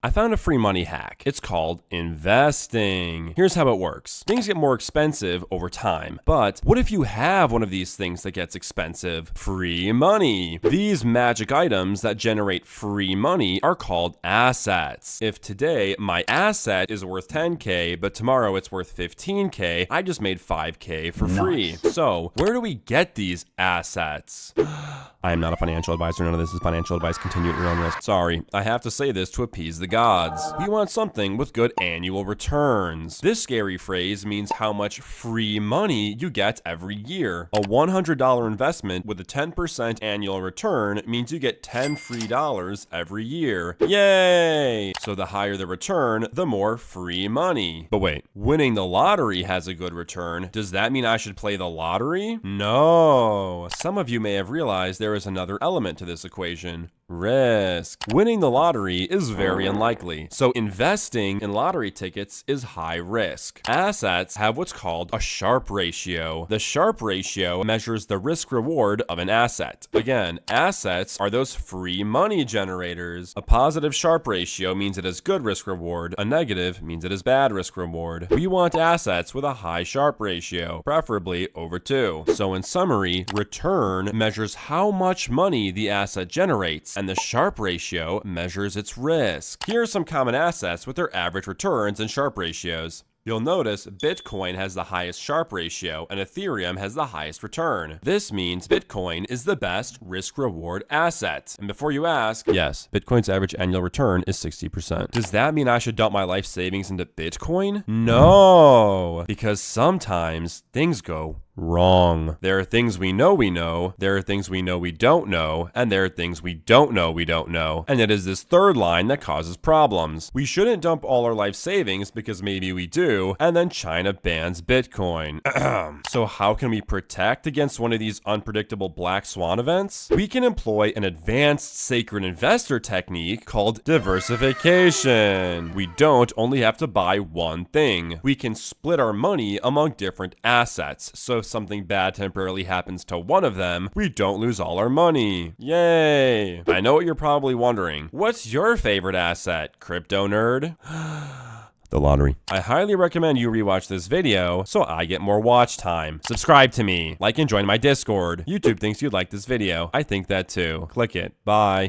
I found a free money hack. It's called investing. Here's how it works. Things get more expensive over time, but what if you have one of these things that gets expensive? Free money. These magic items that generate free money are called assets. If today my asset is worth 10K, but tomorrow it's worth 15K, I just made 5K for free. So where do we get these assets? I am not a financial advisor. None of this is financial advice. Continue at your own risk. Sorry, I have to say this to appease the gods. We want something with good annual returns. This scary phrase means how much free money you get every year. A $100 investment with a 10% annual return means you get $10 free every year. Yay! So the higher the return, the more free money. But wait, winning the lottery has a good return. Does that mean I should play the lottery? No. Some of you may have realized there is another element to this equation. Risk. Winning the lottery is very unlikely, so investing in lottery tickets is high risk. Assets have what's called a Sharpe ratio. The Sharpe ratio measures the risk reward of an asset. Again, assets are those free money generators. A positive Sharpe ratio means it has good risk reward. A negative means it has bad risk reward. We want assets with a high Sharpe ratio, preferably over 2. So in summary, return measures how much money the asset generates, and the Sharpe ratio measures its risk. Here are some common assets with their average returns and Sharpe ratios. You'll notice Bitcoin has the highest Sharpe ratio and Ethereum has the highest return. This means Bitcoin is the best risk-reward asset. And before you ask, yes, Bitcoin's average annual return is 60%. Does that mean I should dump my life savings into Bitcoin? No, because sometimes things go wrong. There are things we know, there are things we know we don't know, and there are things we don't know we don't know. And it is this third line that causes problems. We shouldn't dump all our life savings because maybe we do, and then China bans Bitcoin. So how can we protect against one of these unpredictable black swan events? We can employ an advanced sacred investor technique called diversification. We don't only have to buy one thing. We can split our money among different assets. So if something bad temporarily happens to one of them, we don't lose all our money. Yay! I know what you're probably wondering. What's your favorite asset, crypto nerd? The lottery. I highly recommend you rewatch this video so I get more watch time. Subscribe to me, like and join my Discord. YouTube thinks you'd like this video. I think that too. Click it. Bye.